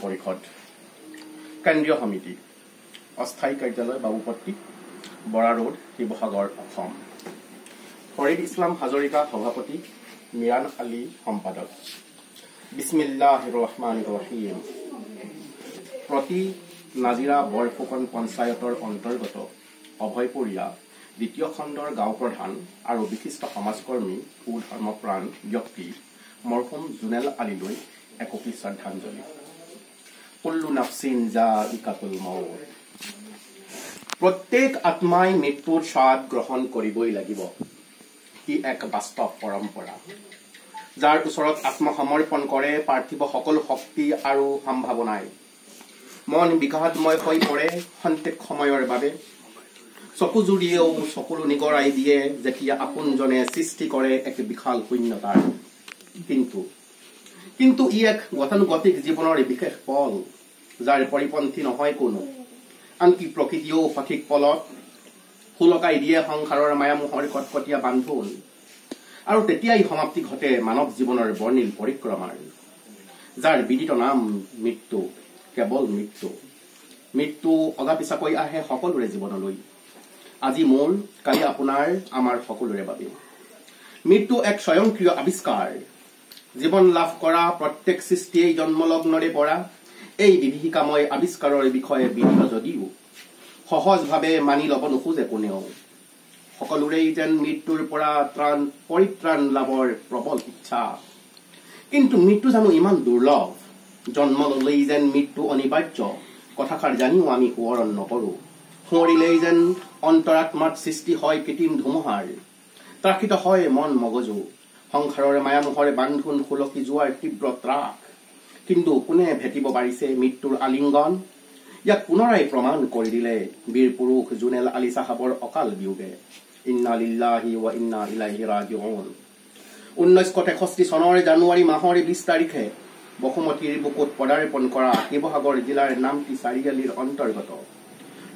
পৰিষদ কেন্দ্ৰীয় সমিতি অস্থায়ী কাৰ্যালয় বাবুপট্টি বৰা ৰোড শিৱসাগৰ অসম ফৰিদ ইছলাম হাজৰিকা সভাপতি মিৰাণ আলী সম্পাদক বিসমিল্লাহিৰ ৰহমানিৰ ৰহিম প্ৰতি নাজিৰা বৰফুকন পঞ্চায়তৰ অন্তৰ্গত অভয়পুৰীয়া দ্বিতীয় খণ্ডৰ গাঁও প্ৰধান আৰু বিশিষ্ট সমাজকৰ্মী ও ধৰ্মপ্ৰাণ ব্যক্তি মৰহুম জুনেল আলীলৈ একপি শ্ৰদ্ধাঞ্জলি কুল্লু নাফসিন যায়িকাতুল মউত প্ৰত্যেক আত্মাই মৃত্যুৰ স্বাদ গ্ৰহণ কৰিবই লাগিব ই এক বাস্তৱ পৰম্পৰা যাৰ ওচৰত আত্মসমৰ্পণ কৰে পাৰ্থিৱ সকলো শক্তি আৰু সম্ভাৱনাই মন বিঘাতময় হৈ পৰে খন্তেক সময়ৰ বাবে চকু জুৰিয়েও সকলো নিগৰাই দিয়ে যেতিয়া আপোনজনে সৃষ্টি কৰে এক বিশাল শূন্যতাৰ কিন্তু ই এক গতানুগতিক জীৱনৰ বিশেষ পল যাৰ পৰিপন্থী নহয় কোনো আনকি প্ৰকৃতিও সঠিক পলত ফুলকাই দিয়ে সংসাৰৰ মায়ামোহৰ কটকটীয়া বান্ধোন আৰু তেতিয়াই সমাপ্তি ঘটে মানৱ জীৱনৰ বৰ্ণিল পৰিক্ৰমাৰ যাৰ বিদিত নাম মৃত্যু কেৱল মৃত্যু অগাপিছাকৈ আহে সকলোৰে জীৱনলৈ আজি মোৰ কালি আপোনাৰ আমাৰ সকলোৰে বাবে মৃত্যু এক স্বয়ংক্ৰিয় আৱিষ্কাৰ জীৱন লাভ কৰা প্ৰত্যেক সৃষ্টিয়েই জন্মলগ্নৰে পৰা এই বিভীষিকাময় আৱিষ্কাৰৰ বিষয়ে বিদিত যদিও সহজভাৱে মানি ল'ব নোখোজে কোনেও সকলোৰেই যেন মৃত্যুৰ পৰা পৰিত্ৰাণ লাভৰ প্ৰবল ইচ্ছা কিন্তু মৃত্যু জানো ইমান দুৰ্লভ জন্ম ললেই যেন মৃত্যু অনিবাৰ্য কথাষাৰ জানিও আমি সোঁৱৰণ নকৰো সোঁৱৰিলেই যেন অন্তৰাত্মাত সৃষ্টি হয় কৃত্ৰিম ধুমুহাৰ ত্ৰাসিত হয় মন মগজু সংসাৰৰ মায়ামোহৰ বান্ধোন সুলকি যোৱাৰ তীব্ৰ ত্ৰাস কিন্তু কোনে ভেটিব পাৰিছে মৃত্যুৰ আলিংগন ইয়াক পুনৰাই প্ৰমাণ কৰি দিলে বীৰ পুৰুষ জুনেল আলী চাহাবৰ অকাল বিয়োগে ইন্না লিল্লাহি ৱা ইন্না ইলাইহি ৰাজিউন 1963 চনৰ জানুৱাৰী মাহৰ 20 তাৰিখে বসুমতীৰ বুকুত পদাৰ্পণ কৰা শিৱসাগৰ জিলাৰ নামটি চাৰিআলিৰ অন্তৰ্গত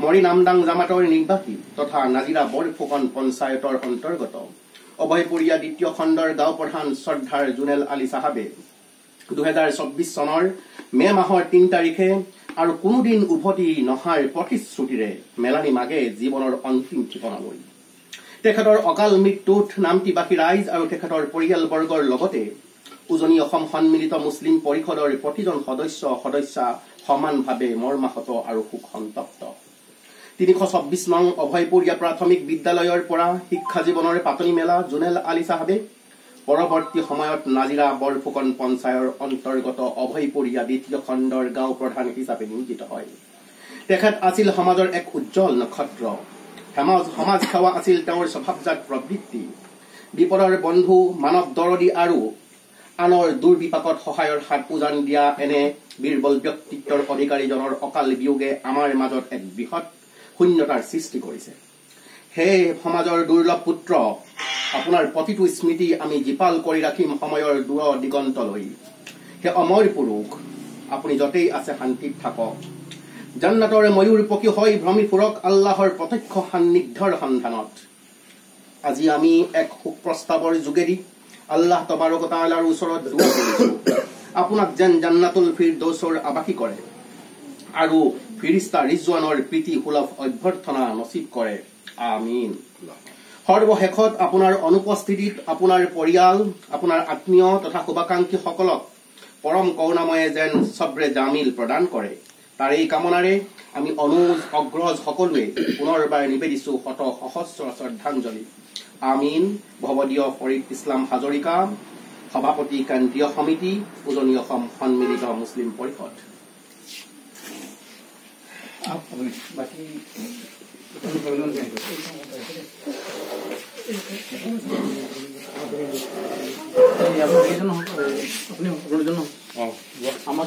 মৰি নামদাং জামাতৰ নিৰ্বাসী তথা নাজিৰা বৰফুকন পঞ্চায়তৰ অন্তৰ্গত অভয়পুৰীয়া দ্বিতীয় খণ্ডৰ গাঁও প্ৰধান শ্ৰদ্ধাৰ জুনেল আলী চাহাবে 2024 চনৰ মে মাহৰ 3 তাৰিখে আৰু কোনোদিন উভতি নহাৰ প্ৰতিশ্ৰুতিৰে মেলানি মাগে জীৱনৰ অন্তিম ঠিকনালৈ তেখেতৰ অকাল মৃত্যুত নামটিবাসী ৰাইজ আৰু তেখেতৰ পৰিয়ালবৰ্গৰ লগতে উজনি অসম সন্মিলিত মুছলিম পৰিষদৰ প্ৰতিজন সদস্যা সমানভাৱে মৰ্মাহত আৰু শোক সন্তপ্ত 326 নং অভয়পুৰীয়া প্ৰাথমিক বিদ্যালয়ৰ পৰা শিক্ষা জীৱনৰ পাতনি মেলা জুনেল আলী চাহাবে পৰৱৰ্তী সময়ত নাজিৰা বৰফুকন পঞ্চায়তৰ অন্তৰ্গত অভয়পুৰীয়া দ্বিতীয় খণ্ডৰ গাঁও প্ৰধান হিচাপে নিয়োজিত হয় তেখেত আছিল সমাজৰ এক উজ্জ্বল নক্ষত্ৰ সমাজ সেৱা আছিল তেওঁৰ স্বভাৱজাত প্ৰবৃত্তি বিপদৰ বন্ধু মানৱ দৰদী আৰু আনৰ দুৰ্বিপাকত সহায়ৰ হাত উজান দিয়া এনে বীৰবল ব্যক্তিত্বৰ অধিকাৰীজনৰ অকাল বিয়োগে আমাৰ মাজত এক বৃহৎ শূন্যতাৰ সৃষ্টি কৰিছে হে সমাজৰ দুৰ্লভ পুত্ৰ আপোনাৰ প্ৰতিটো স্মৃতি আমি জীপাল কৰি ৰাখিম সময়ৰ দূৰ দিগন্তলৈ হে অমৰ পুৰুষ আপুনি যতেই আছে শান্তিত থাকক জান্নাতৰ ময়ূৰ পক্ষী হৈ ভ্ৰমি ফুৰক আল্লাহৰ প্ৰত্যক্ষ সান্নিধ্যৰ সন্ধানত আজি আমি এক সুপ্ৰস্তাৱৰ যোগেদি আল্লাহ তবাৰক ও তাআলাৰ ওচৰত দুআ কৰিছো আপোনাক যেন জান্নাতুল ফিৰদৌছৰ আবাসী কৰে আৰু ফিৰিস্তা ৰিজৱানৰ প্ৰীতি সুলভ অভ্যৰ্থনা নসিব কৰে আমিন সৰ্বশেষত আপোনাৰ অনুপস্থিতিত আপোনাৰ পৰিয়াল আপোনাৰ আত্মীয় তথা শুভাকাংক্ষীসকলক পৰম কৰুণাময়ে যেন সব্ৰে জামিল প্ৰদান কৰে তাৰেই কামনাৰে আমি অনুজ অগ্ৰজ সকলোৱে পুনৰবাৰ নিবেদিছো শত সহস্ৰ শ্ৰদ্ধাঞ্জলি আমিন ভৱদীয় ফৰিদ ইছলাম হাজৰিকা সভাপতি কেন্দ্ৰীয় সমিতি উজনি অসম সন্মিলিত মুছলিম পৰিষদ আমাৰ